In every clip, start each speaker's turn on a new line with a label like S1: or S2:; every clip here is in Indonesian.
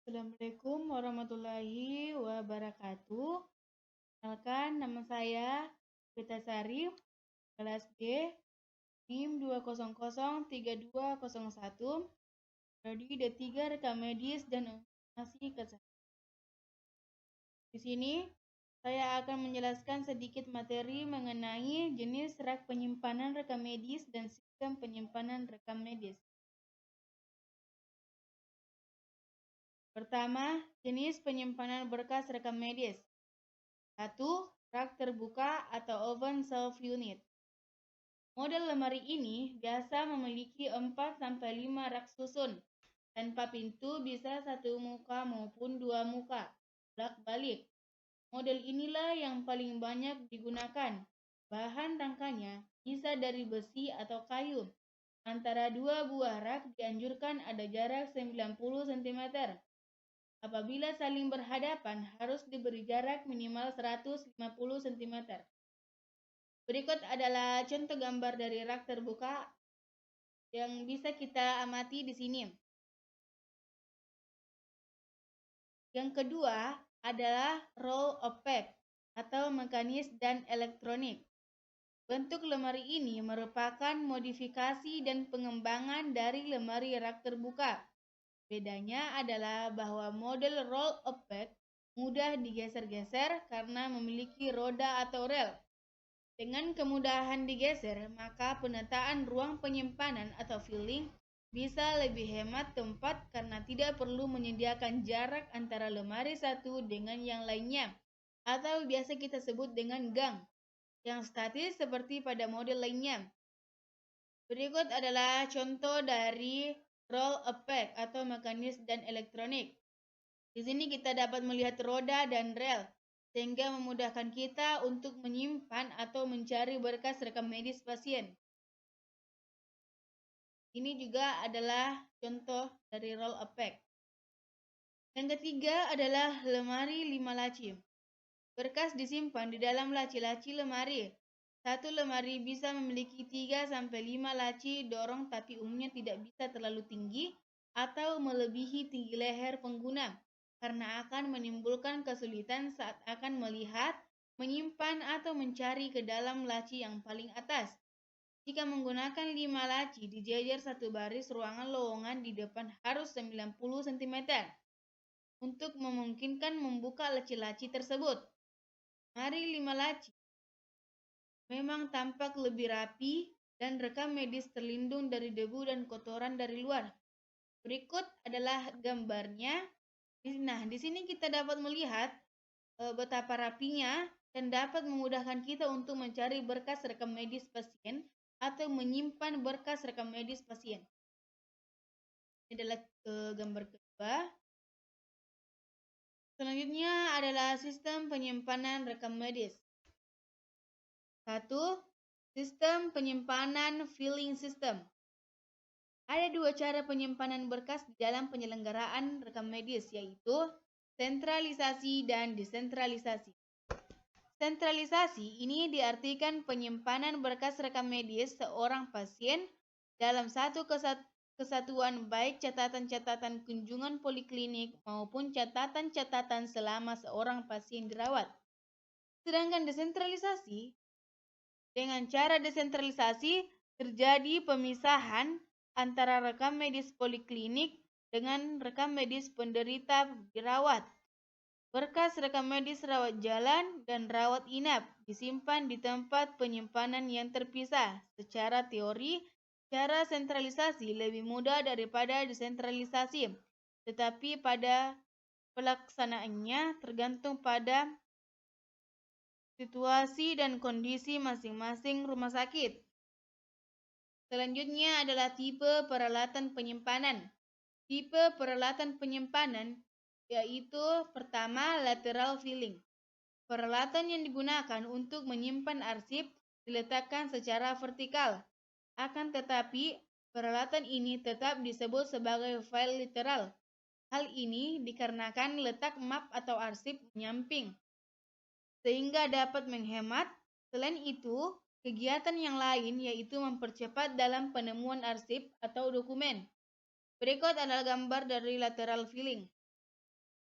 S1: Assalamualaikum warahmatullahi wabarakatuh. Perkenalkan, nama saya Sari, kelas D, NIM 2003201, Prodi D3 Rekam Medis dan Informasi Kesehatan. Di sini, saya akan menjelaskan sedikit materi mengenai jenis rak penyimpanan rekam medis dan sistem penyimpanan rekam medis. Pertama, jenis penyimpanan berkas rekam medis. 1. Rak terbuka atau open shelf unit. Model lemari ini biasa memiliki 4-5 rak susun. Tanpa pintu bisa satu muka maupun dua muka. Bolak-balik. Model inilah yang paling banyak digunakan. Bahan rangkanya bisa dari besi atau kayu. Antara dua buah rak dianjurkan ada jarak 90 cm. Apabila saling berhadapan, harus diberi jarak minimal 150 cm. Berikut adalah contoh gambar dari rak terbuka yang bisa kita amati di sini. Yang kedua adalah roll opaque atau mekanis dan elektronik. Bentuk lemari ini merupakan modifikasi dan pengembangan dari lemari rak terbuka. Bedanya adalah bahwa model roll opaque mudah digeser-geser karena memiliki roda atau rel. Dengan kemudahan digeser, maka penataan ruang penyimpanan atau filling bisa lebih hemat tempat karena tidak perlu menyediakan jarak antara lemari satu dengan yang lainnya, atau biasa kita sebut dengan gang, yang statis seperti pada model lainnya. Berikut adalah contoh dari roll opaque atau mekanis dan elektronik. Di sini kita dapat melihat roda dan rel, sehingga memudahkan kita untuk menyimpan atau mencari berkas rekam medis pasien. Ini juga adalah contoh dari roll opaque. Yang ketiga adalah lemari 5 laci. Berkas disimpan di dalam laci-laci lemari. Satu lemari bisa memiliki 3-5 laci dorong, tapi umumnya tidak bisa terlalu tinggi atau melebihi tinggi leher pengguna, karena akan menimbulkan kesulitan saat akan melihat, menyimpan, atau mencari ke dalam laci yang paling atas. Jika menggunakan 5 laci dijejer satu baris, ruangan lowongan di depan harus 90 cm untuk memungkinkan membuka laci-laci tersebut. Lemari 5 laci memang tampak lebih rapi dan rekam medis terlindung dari debu dan kotoran dari luar. Berikut adalah gambarnya. Nah, di sini kita dapat melihat betapa rapinya dan dapat memudahkan kita untuk mencari berkas rekam medis pasien atau menyimpan berkas rekam medis pasien. Ini adalah gambar kedua. Selanjutnya adalah sistem penyimpanan rekam medis. 1. Sistem penyimpanan filling system. Ada dua cara penyimpanan berkas di dalam penyelenggaraan rekam medis, yaitu sentralisasi dan desentralisasi. Sentralisasi ini diartikan penyimpanan berkas rekam medis seorang pasien dalam satu kesatuan, baik catatan-catatan kunjungan poliklinik maupun catatan-catatan selama seorang pasien dirawat. Sedangkan desentralisasi, dengan cara desentralisasi terjadi pemisahan antara rekam medis poliklinik dengan rekam medis penderita dirawat. Berkas rekam medis rawat jalan dan rawat inap disimpan di tempat penyimpanan yang terpisah. Secara teori, cara sentralisasi lebih mudah daripada desentralisasi, tetapi pada pelaksanaannya tergantung pada situasi dan kondisi masing-masing rumah sakit. Selanjutnya adalah tipe peralatan penyimpanan. Tipe peralatan penyimpanan yaitu pertama, lateral filling. Peralatan yang digunakan untuk menyimpan arsip diletakkan secara vertikal. Akan tetapi, peralatan ini tetap disebut sebagai file literal. Hal ini dikarenakan letak map atau arsip menyamping, sehingga dapat menghemat. Selain itu, kegiatan yang lain yaitu mempercepat dalam penemuan arsip atau dokumen. Berikut adalah gambar dari lateral filling.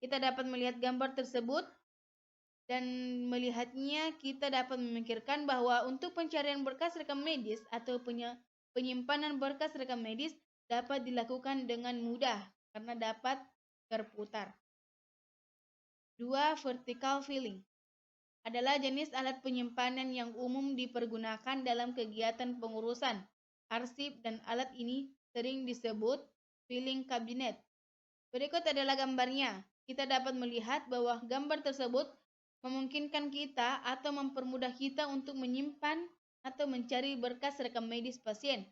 S1: kita dapat melihat gambar tersebut dan melihatnya kita dapat memikirkan bahwa untuk pencarian berkas rekam medis atau penyimpanan berkas rekam medis dapat dilakukan dengan mudah karena dapat terputar. 2. Vertical filing adalah jenis alat penyimpanan yang umum dipergunakan dalam kegiatan pengurusan arsip dan alat ini sering disebut filing cabinet. Berikut adalah gambarnya. Kita dapat melihat bahwa gambar tersebut memungkinkan kita atau mempermudah kita untuk menyimpan atau mencari berkas rekam medis pasien.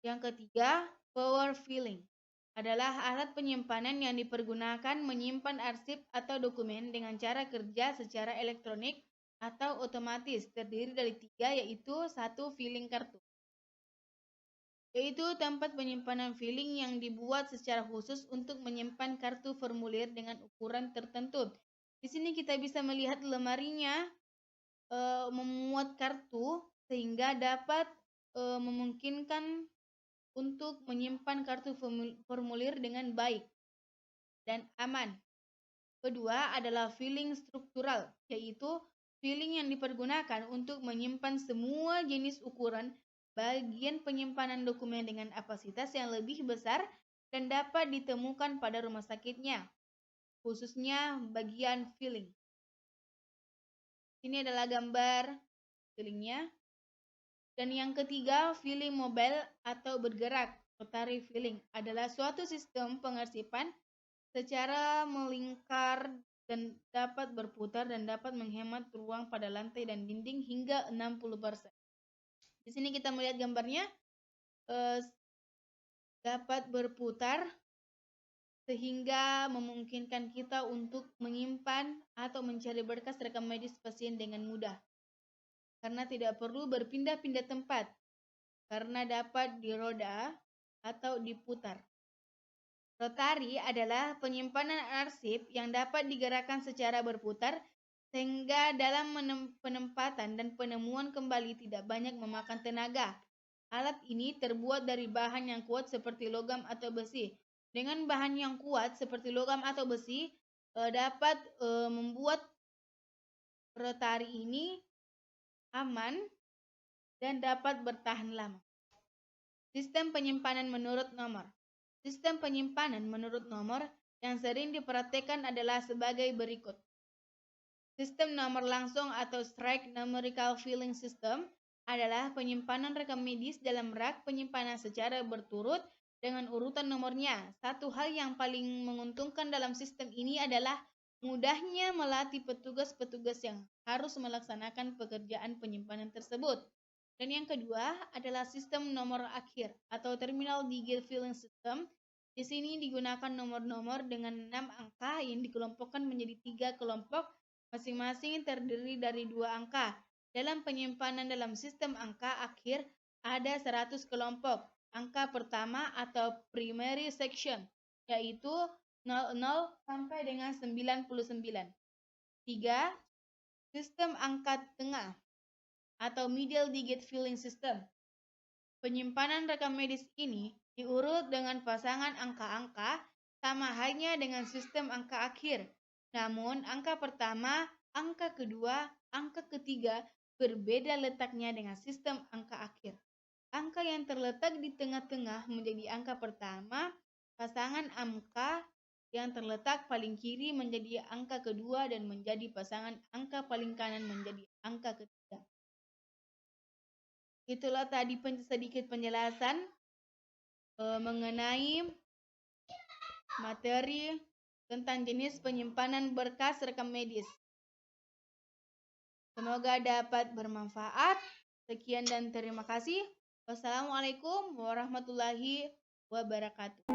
S1: Yang ketiga, power filling adalah alat penyimpanan yang dipergunakan menyimpan arsip atau dokumen dengan cara kerja secara elektronik atau otomatis, terdiri dari 3, yaitu 1. Filling kartu, yaitu tempat penyimpanan filling yang dibuat secara khusus untuk menyimpan kartu formulir dengan ukuran tertentu. Di sini kita bisa melihat lemarinya memuat kartu sehingga dapat memungkinkan untuk menyimpan kartu formulir dengan baik dan aman. Kedua adalah filling struktural, yaitu filling yang dipergunakan untuk menyimpan semua jenis ukuran bagian penyimpanan dokumen dengan kapasitas yang lebih besar dan dapat ditemukan pada rumah sakitnya, khususnya bagian filling. Ini adalah gambar fillingnya. Dan yang ketiga, filling mobile atau bergerak. Rotary filling adalah suatu sistem pengarsipan secara melingkar dan dapat berputar dan dapat menghemat ruang pada lantai dan dinding hingga 60%. Di sini kita melihat gambarnya dapat berputar sehingga memungkinkan kita untuk menyimpan atau mencari berkas rekam medis pasien dengan mudah. Karena tidak perlu berpindah-pindah tempat, karena dapat diroda atau diputar. Rotary adalah penyimpanan arsip yang dapat digerakkan secara berputar sehingga dalam penempatan dan penemuan kembali tidak banyak memakan tenaga. Alat ini terbuat dari bahan yang kuat seperti logam atau besi. Dengan bahan yang kuat seperti logam atau besi dapat membuat rotary ini aman dan dapat bertahan lama. Sistem penyimpanan menurut nomor. Sistem penyimpanan menurut nomor yang sering diperhatikan adalah sebagai berikut. Sistem nomor langsung atau strike numerical filling system adalah penyimpanan rekam medis dalam rak penyimpanan secara berturut dengan urutan nomornya. Satu hal yang paling menguntungkan dalam sistem ini adalah mudahnya melatih petugas-petugas yang harus melaksanakan pekerjaan penyimpanan tersebut. Dan yang kedua adalah sistem nomor akhir atau terminal digit filling system. Di sini digunakan nomor-nomor dengan 6 angka yang dikelompokkan menjadi 3 kelompok, masing-masing terdiri dari 2 angka. Dalam penyimpanan dalam sistem angka akhir ada 100 kelompok. Angka pertama atau primary section, yaitu 00 sampai dengan 99. 3. Sistem angka tengah atau middle digit filling system. Penyimpanan rekam medis ini diurut dengan pasangan angka-angka sama halnya dengan sistem angka akhir. Namun angka pertama, angka kedua, angka ketiga berbeda letaknya dengan sistem angka akhir. Angka yang terletak di tengah-tengah menjadi angka pertama, pasangan angka yang terletak paling kiri menjadi angka kedua dan menjadi pasangan angka paling kanan menjadi angka ketiga. Itulah tadi sedikit penjelasan mengenai materi tentang jenis penyimpanan berkas rekam medis. Semoga dapat bermanfaat. Sekian dan terima kasih. Wassalamualaikum warahmatullahi wabarakatuh.